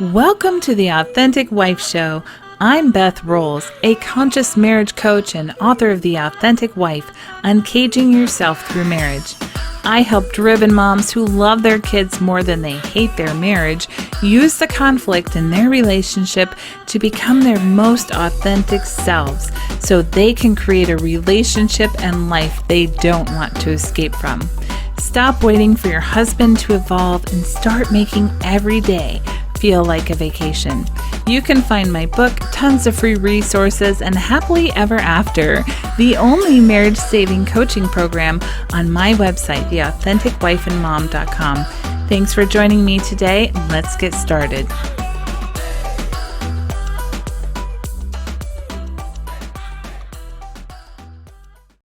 Welcome to the Authentic Wife Show. I'm Beth Rolls, a conscious marriage coach and author of The Authentic Wife, Uncaging Yourself Through Marriage. I help driven moms who love their kids more than they hate their marriage use the conflict in their relationship to become their most authentic selves so they can create a relationship and life they don't want to escape from. Stop waiting for your husband to evolve and start making every day feel like a vacation. You can find my book, tons of free resources, and Happily Ever After, the only marriage-saving coaching program, on my website, theauthenticwifeandmom.com. Thanks for joining me today. Let's get started.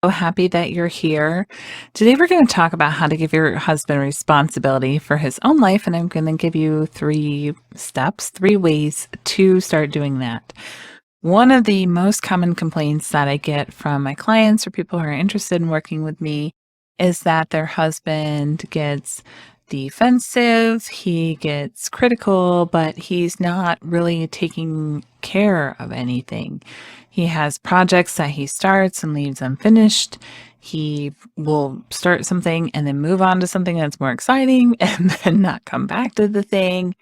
So happy that you're here. Today we're going to talk about how to give your husband responsibility for his own life, and I'm going to give you 3 steps, 3 ways to start doing that. One of the most common complaints that I get from my clients or people who are interested in working with me is that their husband gets defensive, he gets critical, but he's not really taking care of anything. He has projects that he starts and leaves unfinished. He will start something and then move on to something that's more exciting and then not come back to the thing.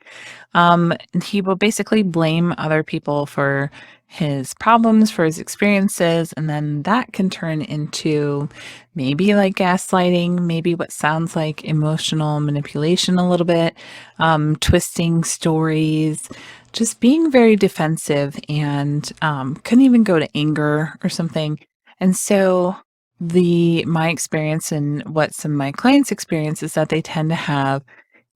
He will basically blame other people for his problems, for his experiences, and then that can turn into maybe like gaslighting, maybe what sounds like emotional manipulation a little bit, twisting stories, just being very defensive, and can even go to anger or something. And so my experience and what some of my clients experience is that they tend to have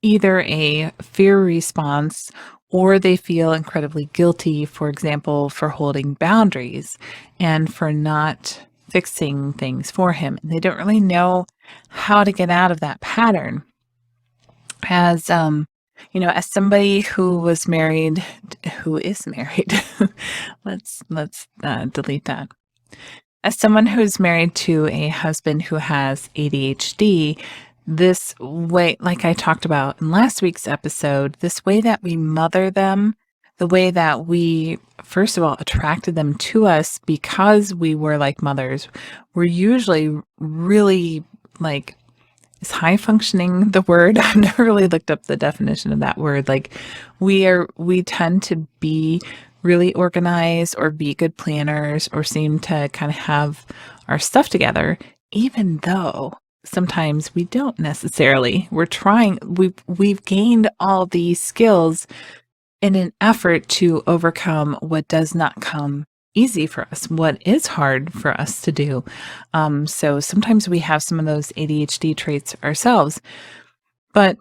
either a fear response or they feel incredibly guilty, for example, for holding boundaries and for not fixing things for him. And they don't really know how to get out of that pattern. As as somebody who is married, let's delete that. As someone who's married to a husband who has ADHD, this way, like I talked about in last week's episode, this way that we mother them, the way that we, first of all, attracted them to us because we were like mothers, we're usually really like, is high functioning the word? I've never really looked up the definition of that word. Like we tend to be really organized or be good planners or seem to kind of have our stuff together, even though sometimes we don't necessarily. We've gained all these skills in an effort to overcome what does not come easy for us, what is hard for us to do. So sometimes we have some of those ADHD traits ourselves, but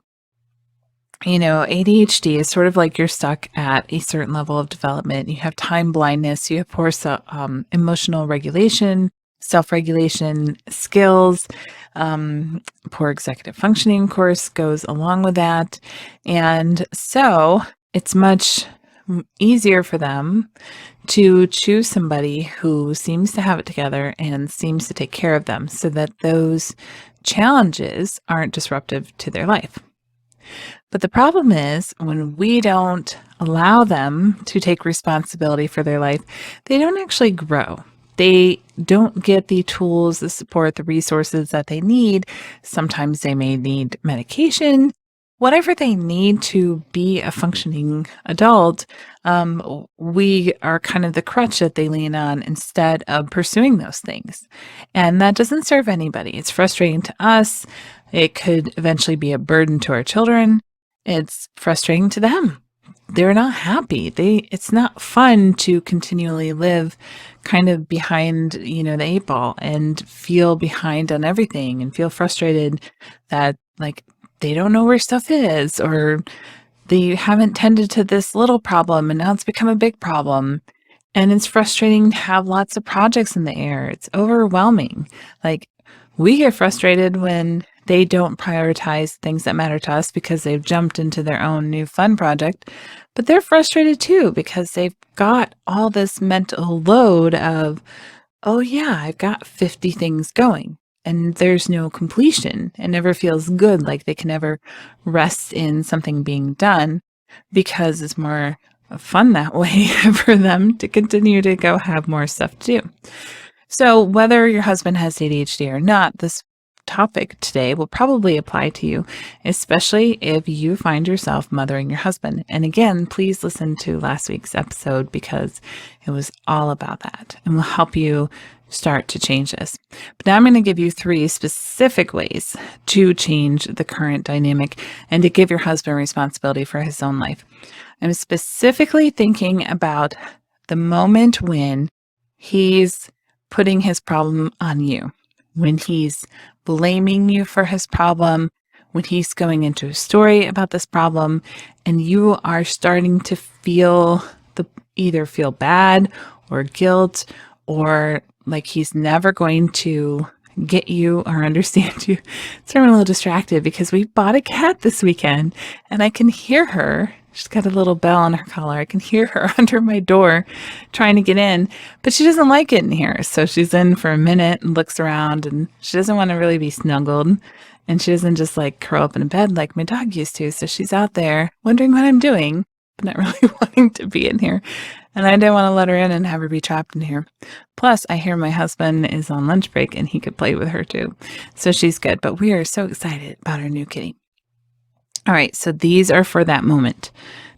ADHD is sort of like you're stuck at a certain level of development. You have time blindness, you have poor emotional regulation, self-regulation skills, poor executive functioning, of course, goes along with that. And so it's much easier for them to choose somebody who seems to have it together and seems to take care of them so that those challenges aren't disruptive to their life. But the problem is when we don't allow them to take responsibility for their life, they don't actually grow. They don't get the tools, the support, the resources that they need. Sometimes they may need medication, whatever they need to be a functioning adult. We are kind of the crutch that they lean on instead of pursuing those things. And that doesn't serve anybody. It's frustrating to us. It could eventually be a burden to our children. It's frustrating to them. They're not happy. It's not fun to continually live kind of behind, the 8 ball and feel behind on everything and feel frustrated that like they don't know where stuff is, or they haven't tended to this little problem and now it's become a big problem. And it's frustrating to have lots of projects in the air. It's overwhelming. Like we get frustrated when they don't prioritize things that matter to us because they've jumped into their own new fun project, but they're frustrated too because they've got all this mental load of, oh yeah, I've got 50 things going and there's no completion. It never feels good, like they can never rest in something being done. because it's more fun that way for them to continue to go have more stuff to do. So whether your husband has ADHD or not, this topic today will probably apply to you, especially if you find yourself mothering your husband. And again, please listen to last week's episode because it was all about that and will help you start to change this. But now I'm going to give you 3 specific ways to change the current dynamic and to give your husband responsibility for his own life. I'm specifically thinking about the moment when he's putting his problem on you, when he's blaming you for his problem, when he's going into a story about this problem, and you are starting to either feel bad or guilt or like he's never going to get you or understand you. So I'm a little distracted because we bought a cat this weekend and I can hear her. She's got a little bell on her collar. I can hear her under my door trying to get in, but she doesn't like it in here. So she's in for a minute and looks around, and she doesn't want to really be snuggled. And she doesn't just like curl up in a bed like my dog used to. So she's out there wondering what I'm doing, but not really wanting to be in here. And I didn't want to let her in and have her be trapped in here. Plus, I hear my husband is on lunch break and he could play with her too. So she's good. But we are so excited about our new kitty. All right, so these are for that moment.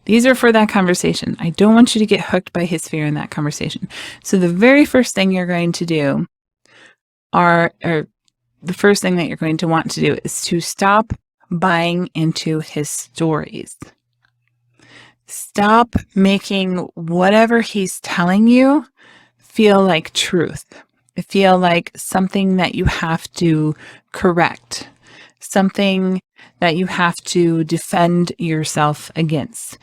These are for that conversation. I don't want you to get hooked by his fear in that conversation. So the very first thing you're going to do the first thing that you're going to want to do is to stop buying into his stories. Stop making whatever he's telling you feel like truth. Feel like something that you have to correct. Something that you have to defend yourself against.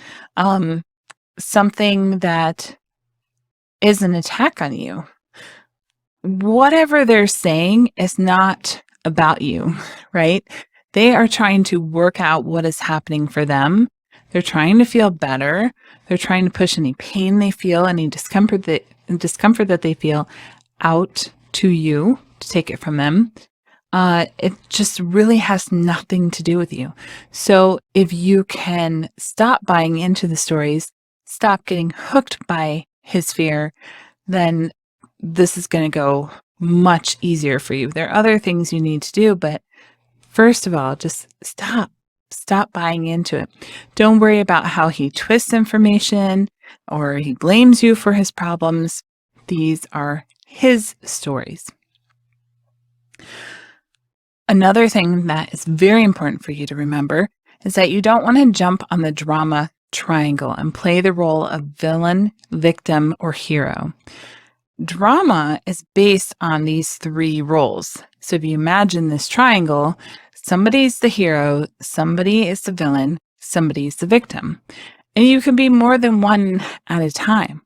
Something that is an attack on you. Whatever they're saying is not about you, right? They are trying to work out what is happening for them. They're trying to feel better. They're trying to push any pain they feel, any discomfort that they feel out to you, to take it from them. It just really has nothing to do with you. So if you can stop buying into the stories, stop getting hooked by his fear, then this is going to go much easier for you. There are other things you need to do, but first of all, just stop buying into it. Don't worry about how he twists information or he blames you for his problems. These are his stories. Another thing that is very important for you to remember is that you don't want to jump on the drama triangle and play the role of villain, victim, or hero. Drama is based on these 3 roles. So if you imagine this triangle, somebody's the hero, somebody is the villain, somebody's the victim. And you can be more than one at a time.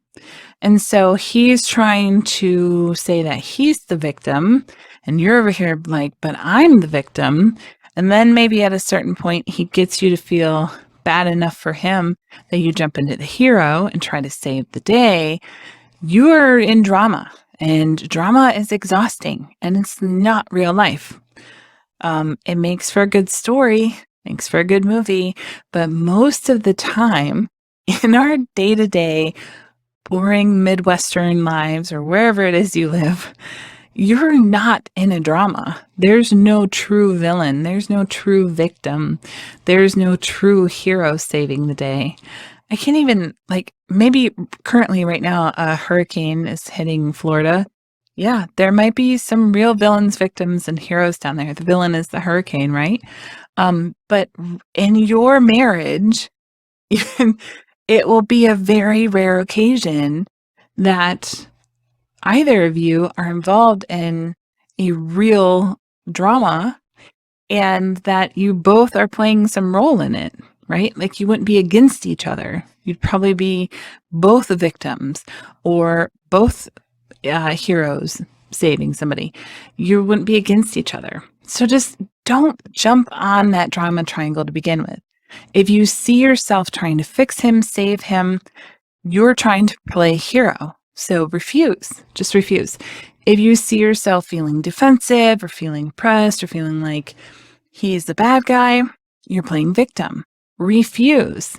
And so he's trying to say that he's the victim, and you're over here like, but I'm the victim. And then maybe at a certain point, he gets you to feel bad enough for him that you jump into the hero and try to save the day. You're in drama, and drama is exhausting, and it's not real life. It makes for a good story, makes for a good movie, but most of the time in our day-to-day boring Midwestern lives or wherever it is you live, you're not in a drama. There's no true villain. There's no true victim. There's no true hero saving the day. I can't even, maybe currently right now, a hurricane is hitting Florida. Yeah, there might be some real villains, victims, and heroes down there. The villain is the hurricane, right? But in your marriage, it will be a very rare occasion that either of you are involved in a real drama and that you both are playing some role in it, right? Like you wouldn't be against each other. You'd probably be both the victims or both heroes saving somebody. You wouldn't be against each other. So just don't jump on that drama triangle to begin with. If you see yourself trying to fix him, save him, you're trying to play hero. So refuse, just refuse. If you see yourself feeling defensive or feeling pressed or feeling like he's the bad guy, you're playing victim. Refuse.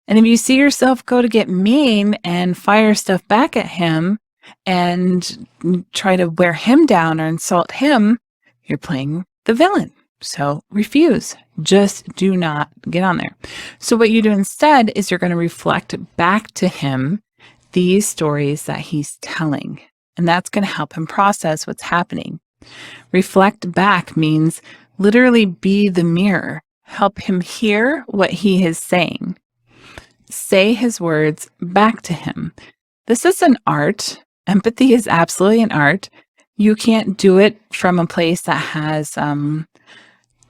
And if you see yourself go to get mean and fire stuff back at him and try to wear him down or insult him, you're playing the villain. So refuse. Just do not get on there. So what you do instead is you're going to reflect back to him these stories that he's telling. And that's going to help him process what's happening. Reflect back means literally be the mirror. Help him hear what he is saying. Say his words back to him. This is an art. Empathy is absolutely an art. You can't do it from a place that has,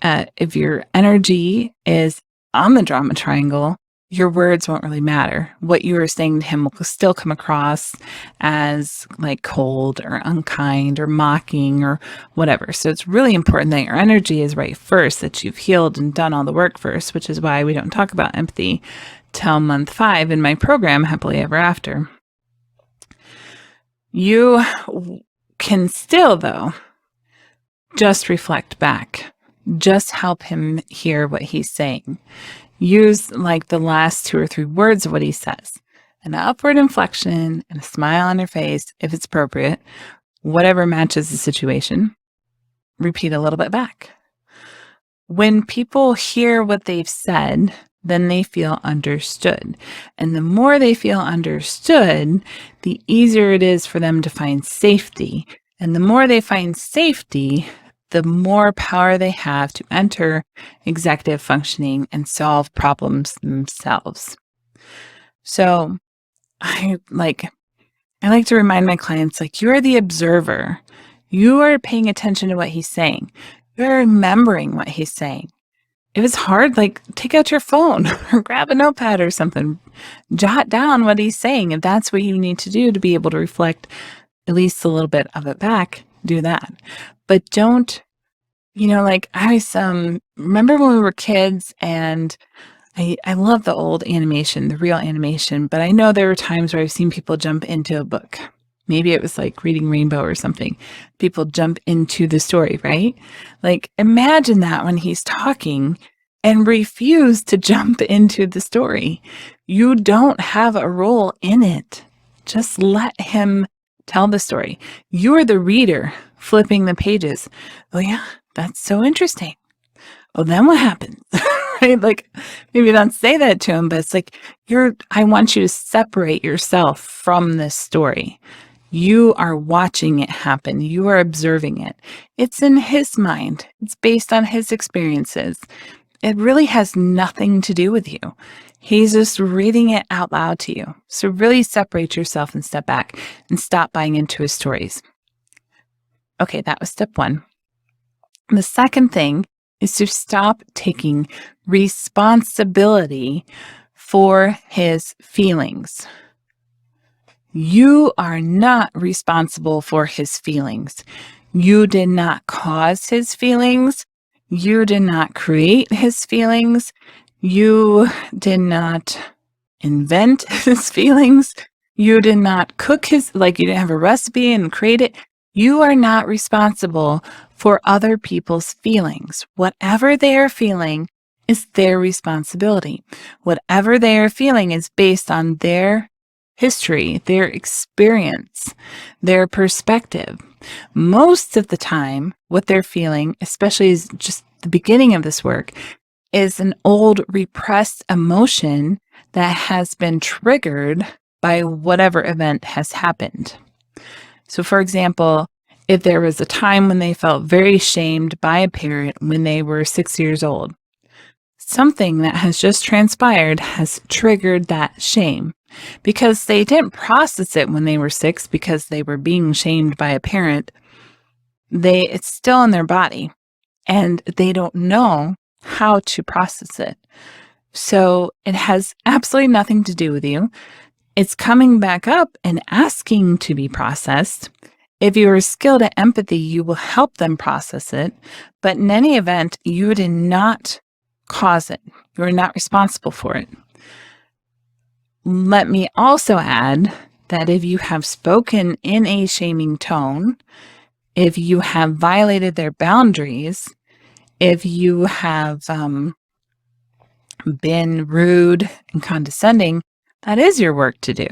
if your energy is on the drama triangle, your words won't really matter. What you are saying to him will still come across as like cold or unkind or mocking or whatever. So it's really important that your energy is right first, that you've healed and done all the work first, which is why we don't talk about empathy till month 5 in my program, Happily Ever After. You can still, though, just reflect back. Just help him hear what he's saying. Use like the last 2 or 3 words of what he says. An upward inflection and a smile on your face, if it's appropriate, whatever matches the situation. Repeat a little bit back. When people hear what they've said, then they feel understood. And the more they feel understood, the easier it is for them to find safety. And the more they find safety, the more power they have to enter executive functioning and solve problems themselves. So I like to remind my clients, like, you are the observer. You are paying attention to what he's saying. You're remembering what he's saying. If it's hard, like, take out your phone or grab a notepad or something. Jot down what he's saying. If that's what you need to do to be able to reflect at least a little bit of it back, do that. But don't, like, I always remember when we were kids, and I love the old animation, the real animation, but I know there were times where I've seen people jump into a book. Maybe it was like Reading Rainbow or something. People jump into the story, right? Like, imagine that when he's talking and refuse to jump into the story. You don't have a role in it. Just let him tell the story. You're the reader flipping the pages. Oh yeah, that's so interesting. Oh, then what happens? Right? Like, maybe don't say that to him, but it's like, I want you to separate yourself from this story. You are watching it happen. You are observing it. It's in his mind. It's based on his experiences. It really has nothing to do with you. He's just reading it out loud to you. So really separate yourself and step back and stop buying into his stories. Okay, that was step 1. The second thing is to stop taking responsibility for his feelings. You are not responsible for his feelings. You did not cause his feelings. You did not create his feelings. You did not invent his feelings. You did not cook you didn't have a recipe and create it. You are not responsible for other people's feelings. Whatever they are feeling is their responsibility. Whatever they are feeling is based on their history, their experience, their perspective. Most of the time, what they're feeling, especially is just the beginning of this work, is an old repressed emotion that has been triggered by whatever event has happened. So, for example, if there was a time when they felt very shamed by a parent when they were 6 years old, something that has just transpired has triggered that shame. Because they didn't process it when they were 6 because they were being shamed by a parent, it's still in their body and they don't know how to process it. So it has absolutely nothing to do with you. It's coming back up and asking to be processed. If you are skilled at empathy, you will help them process it. But in any event, you did not cause it. You are not responsible for it. Let me also add that if you have spoken in a shaming tone, if you have violated their boundaries, if you have been rude and condescending, that is your work to do.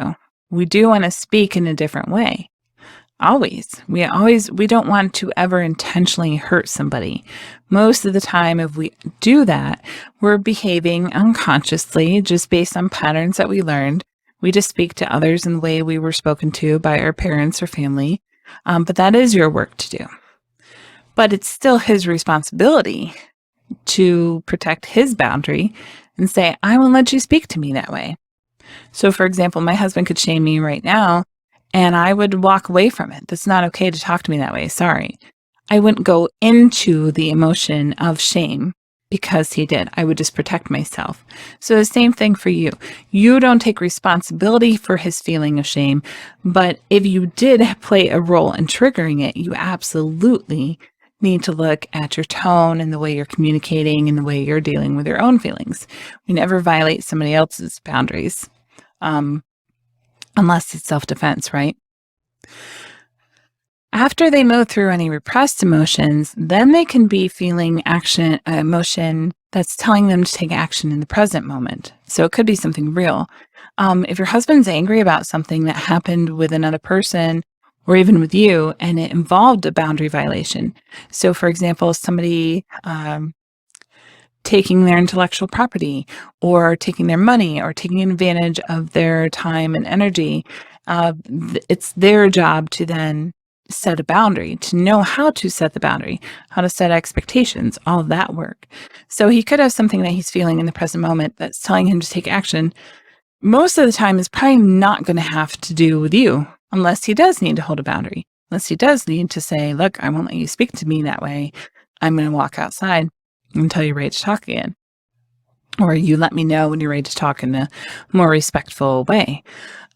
We do want to speak in a different way. Always. We don't want to ever intentionally hurt somebody. Most of the time, if we do that, we're behaving unconsciously just based on patterns that we learned. We just speak to others in the way we were spoken to by our parents or family. But that is your work to do. But it's still his responsibility to protect his boundary and say, I won't let you speak to me that way. So, for example, my husband could shame me right now, and I would walk away from it. That's not okay to talk to me that way. Sorry. I wouldn't go into the emotion of shame because he did. I would just protect myself. So the same thing for you. You don't take responsibility for his feeling of shame, but if you did play a role in triggering it, you absolutely need to look at your tone and the way you're communicating and the way you're dealing with your own feelings. We never violate somebody else's boundaries. Unless it's self-defense, right? After they move through any repressed emotions, then they can be feeling emotion that's telling them to take action in the present moment. So it could be something real. If your husband's angry about something that happened with another person or even with you, and it involved a boundary violation. So for example, somebody taking their intellectual property or taking their money or taking advantage of their time and energy. It's their job to then set a boundary, to know how to set the boundary, how to set expectations, all of that work. So he could have something that he's feeling in the present moment that's telling him to take action. Most of the time is probably not going to have to do with you unless he does need to hold a boundary, unless he does need to say, look, I won't let you speak to me that way. I'm going to walk outside until you're ready to talk again. Or you let me know when you're ready to talk in a more respectful way.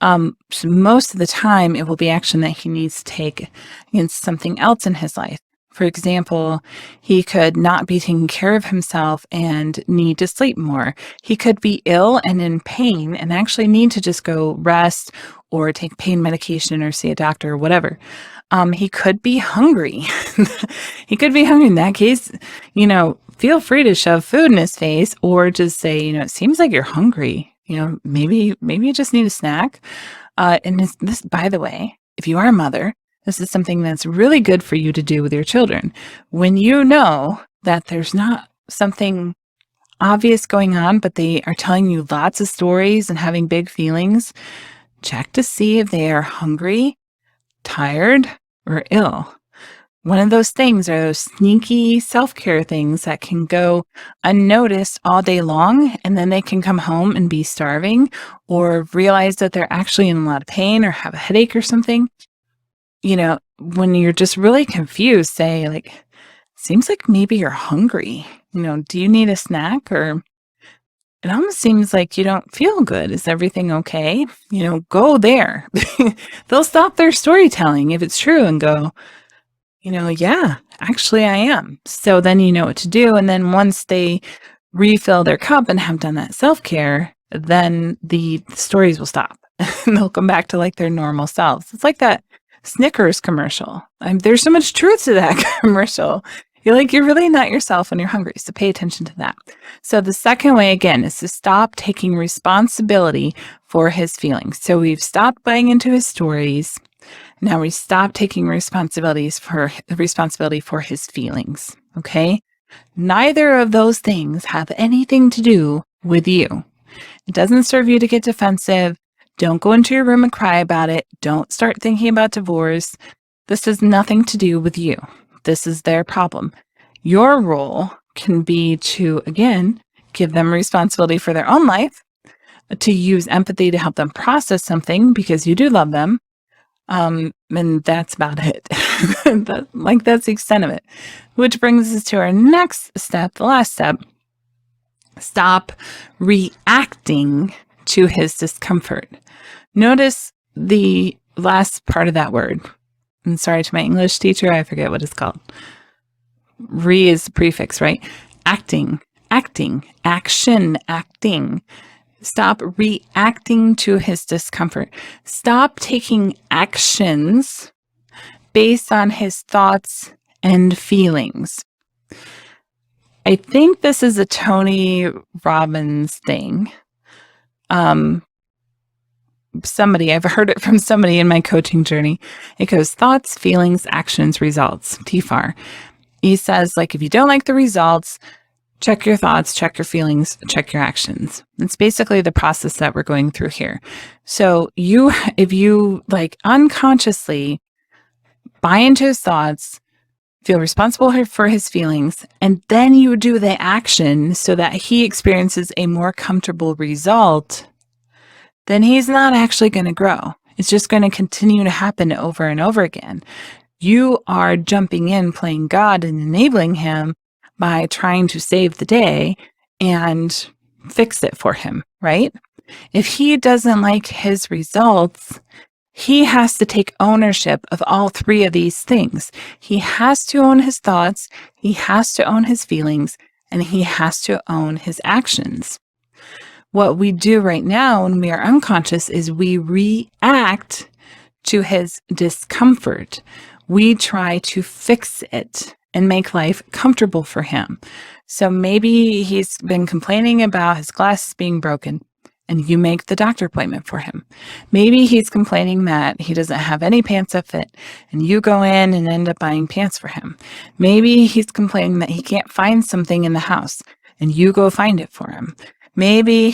So most of the time, it will be action that he needs to take against something else in his life. For example, he could not be taking care of himself and need to sleep more. He could be ill and in pain and actually need to just go rest or take pain medication or see a doctor or whatever. He could be hungry. He could be hungry. In that case, feel free to shove food in his face or just say, it seems like you're hungry. Maybe you just need a snack. And this, by the way, if you are a mother, this is something that's really good for you to do with your children. When you know that there's not something obvious going on, but they are telling you lots of stories and having big feelings, check to see if they are hungry, tired, or ill. One of those things are those sneaky self-care things that can go unnoticed all day long, and then they can come home and be starving or realize that they're actually in a lot of pain or have a headache or something. When you're just really confused, say, seems like maybe you're hungry. Do you need a snack? Or it almost seems like you don't feel good. Is everything okay? Go there. They'll stop their storytelling if it's true and go, yeah, actually I am. So then you know what to do. And then once they refill their cup and have done that self-care, then the stories will stop and they'll come back to their normal selves. It's like that Snickers commercial. There's so much truth to that commercial. You're really not yourself when you're hungry. So pay attention to that. So the second way, again, is to stop taking responsibility for his feelings. So we've stopped buying into his stories. Now we stop taking responsibility for his feelings. Okay? Neither of those things have anything to do with you. It doesn't serve you to get defensive. Don't go into your room and cry about it. Don't start thinking about divorce. This has nothing to do with you. This is their problem. Your role can be to, again, give them responsibility for their own life, to use empathy to help them process something because you do love them. And that's about it. That's the extent of it. Which brings us to our next step, the last step. Stop reacting to his discomfort. Notice the last part of that word. I'm sorry to my English teacher, I forget what it's called. Re is the prefix, right? Acting, action, acting. Stop reacting to his discomfort. Stop taking actions based on his thoughts and feelings. I think this is a Tony Robbins thing. I've heard it from somebody in my coaching journey. It goes thoughts, feelings, actions, results, TFAR. He says, like, if you don't like the results, check your thoughts, check your feelings, check your actions. It's basically the process that we're going through here. So if you like unconsciously buy into his thoughts, feel responsible for his feelings, and then you do the action so that he experiences a more comfortable result, then he's not actually going to grow. It's just going to continue to happen over and over again. You are jumping in, playing God, and enabling him by trying to save the day and fix it for him, right? If he doesn't like his results, he has to take ownership of all three of these things. He has to own his thoughts, he has to own his feelings, and he has to own his actions. What we do right now when we are unconscious is we react to his discomfort. We try to fix it and make life comfortable for him. So maybe he's been complaining about his glasses being broken, and you make the doctor appointment for him. Maybe he's complaining that he doesn't have any pants that fit, and you go in and end up buying pants for him. Maybe he's complaining that he can't find something in the house, and you go find it for him. Maybe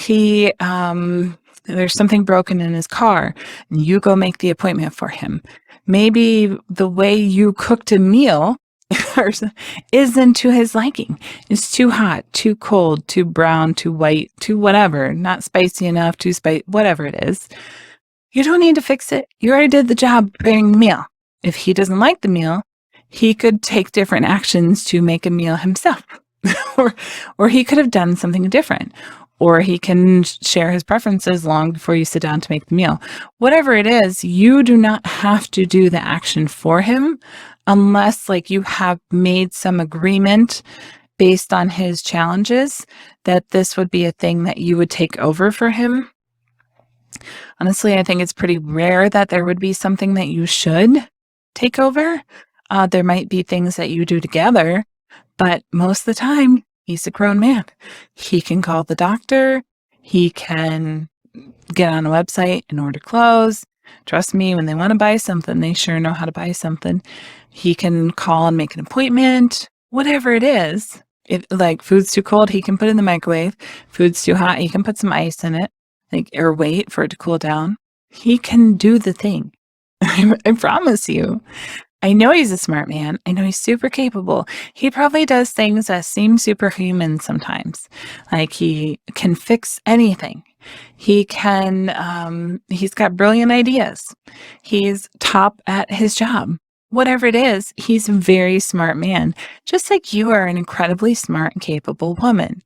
there's something broken in his car, and you go make the appointment for him. Maybe the way you cooked a meal isn't to his liking. It's too hot, too cold, too brown, too white, too whatever, not spicy enough, too spicy, whatever it is. You don't need to fix it. You already did the job preparing the meal. If he doesn't like the meal, he could take different actions to make a meal himself. or he could have done something different. Or he can share his preferences long before you sit down to make the meal. Whatever it is, you do not have to do the action for him unless like you have made some agreement based on his challenges that this would be a thing that you would take over for him. Honestly, I think it's pretty rare that there would be something that you should take over. There might be things that you do together, but most of the time, he's a grown man. He can call the doctor. He can get on a website and order clothes. Trust me, when they want to buy something, they sure know how to buy something. He can call and make an appointment, whatever it is. If like food's too cold, he can put it in the microwave. Food's too hot, he can put some ice in it, or wait for it to cool down. He can do the thing. I promise you. I know he's a smart man. I know he's super capable. He probably does things that seem superhuman sometimes. Like he can fix anything. He's got brilliant ideas. He's top at his job. Whatever it is, he's a very smart man. Just like you are an incredibly smart and capable woman.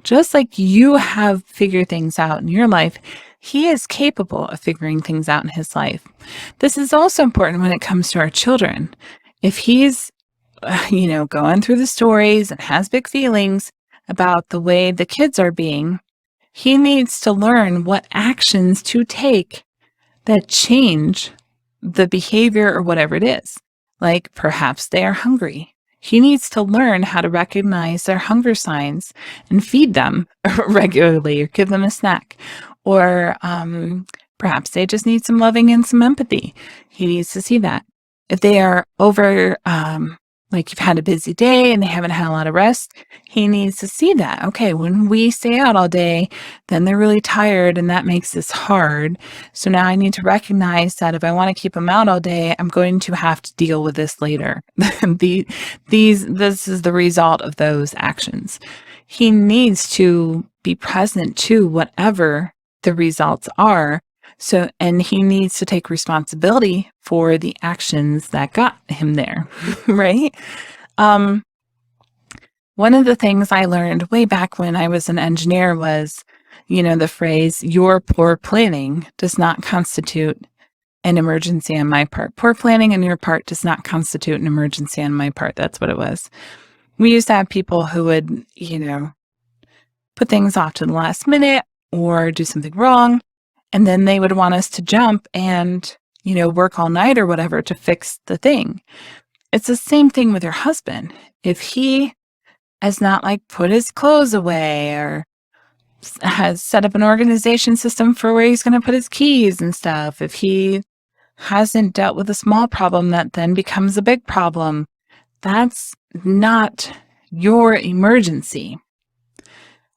Just like you have figured things out in your life, he is capable of figuring things out in his life. This is also important when it comes to our children. If he's, going through the stories and has big feelings about the way the kids are being, he needs to learn what actions to take that change the behavior or whatever it is. Like perhaps they are hungry. He needs to learn how to recognize their hunger signs and feed them regularly or give them a snack. Or perhaps they just need some loving and some empathy. He needs to see that. If they are over, like you've had a busy day and they haven't had a lot of rest, he needs to see that. Okay, when we stay out all day, then they're really tired and that makes this hard. So now I need to recognize that if I want to keep them out all day, I'm going to have to deal with this later. This is the result of those actions. He needs to be present to whatever the results are. And he needs to take responsibility for the actions that got him there, right? One of the things I learned way back when I was an engineer was, the phrase, your poor planning does not constitute an emergency on my part. Poor planning on your part does not constitute an emergency on my part. That's what it was. We used to have people who would, put things off to the last minute or do something wrong. And then they would want us to jump and, work all night or whatever to fix the thing. It's the same thing with your husband. If he as not like put his clothes away or has set up an organization system for where he's going to put his keys and stuff. If he hasn't dealt with a small problem that then becomes a big problem, that's not your emergency.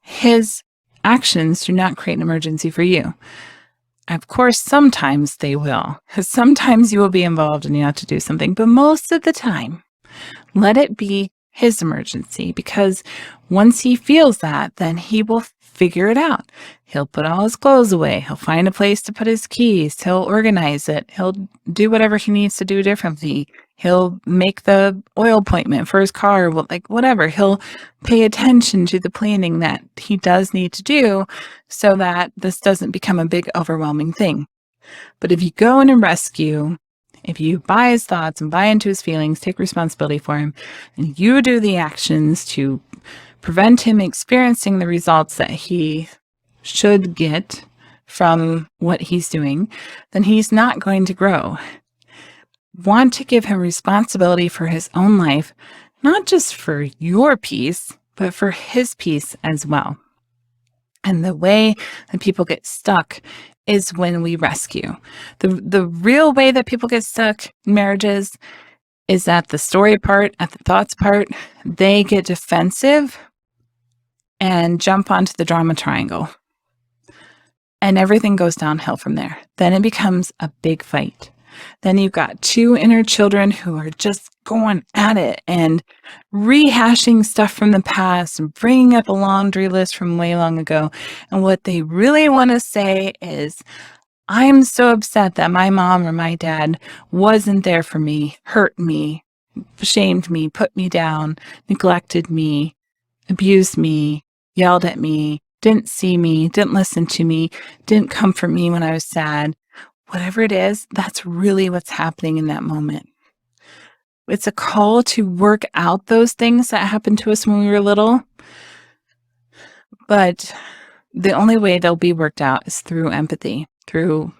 His actions do not create an emergency for you. Of course, sometimes they will. Sometimes you will be involved and you have to do something, but most of the time, let it be his emergency, because once he feels that, then he will figure it out. He'll put all his clothes away. He'll find a place to put his keys. He'll organize it. He'll do whatever he needs to do differently. He'll make the oil appointment for his car, like whatever. He'll pay attention to the planning that he does need to do so that this doesn't become a big overwhelming thing. But if you go in and rescue, if you buy his thoughts and buy into his feelings, take responsibility for him, and you do the actions to prevent him experiencing the results that he should get from what he's doing, then he's not going to grow. Want to give him responsibility for his own life, not just for your peace, but for his peace as well. And the way that people get stuck is when we rescue. The real way that people get stuck in marriages is at the story part, at the thoughts part. They get defensive and jump onto the drama triangle. And everything goes downhill from there. Then it becomes a big fight. Then you've got two inner children who are just going at it and rehashing stuff from the past and bringing up a laundry list from way long ago. And what they really want to say is, I'm so upset that my mom or my dad wasn't there for me, hurt me, shamed me, put me down, neglected me, abused me, yelled at me, didn't see me, didn't listen to me, didn't comfort me when I was sad. Whatever it is, that's really what's happening in that moment. It's a call to work out those things that happened to us when we were little. But the only way they'll be worked out is through empathy, through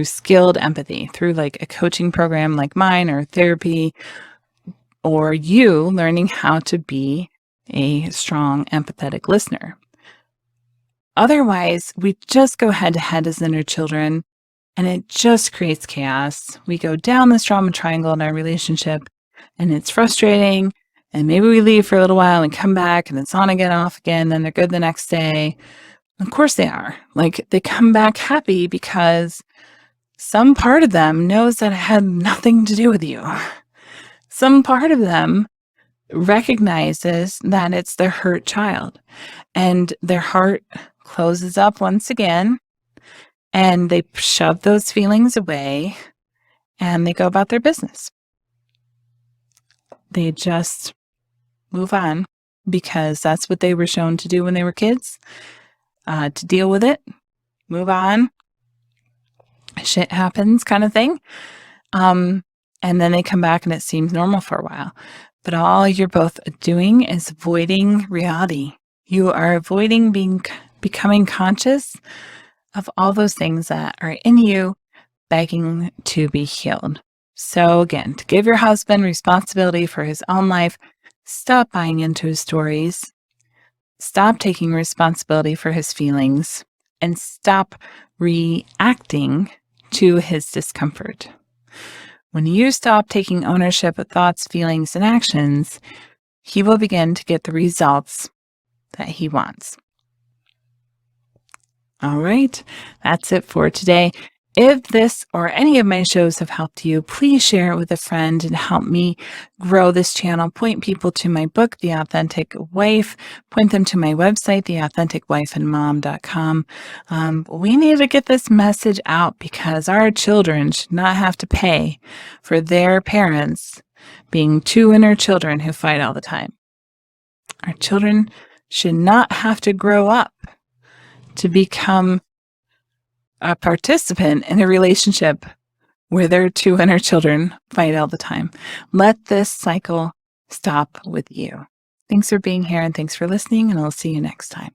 skilled empathy, through like a coaching program like mine or therapy, or you learning how to be a strong, empathetic listener. Otherwise, we just go head to head as inner children, and it just creates chaos. We go down this drama triangle in our relationship, and it's frustrating. And maybe we leave for a little while and come back, and it's on again, off again. Then they're good the next day. Of course they are. Like, they come back happy because some part of them knows that it had nothing to do with you. Some part of them recognizes that it's their hurt child, and their heart closes up once again, and they shove those feelings away, and they go about their business. They just move on because that's what they were shown to do when they were kids, to deal with it, move on, shit happens kind of thing. And then they come back and it seems normal for a while. But all you're both doing is avoiding reality. You are avoiding becoming conscious of all those things that are in you begging to be healed. So again, to give your husband responsibility for his own life, stop buying into his stories, stop taking responsibility for his feelings, and stop reacting to his discomfort. When you stop taking ownership of thoughts, feelings, and actions, he will begin to get the results that he wants. All right, that's it for today. If this or any of my shows have helped you, please share it with a friend and help me grow this channel. Point people to my book, The Authentic Wife. Point them to my website, theauthenticwifeandmom.com. We need to get this message out because our children should not have to pay for their parents being two inner children who fight all the time. Our children should not have to grow up to become a participant in a relationship where their two inner children fight all the time. Let this cycle stop with you. Thanks for being here and thanks for listening, and I'll see you next time.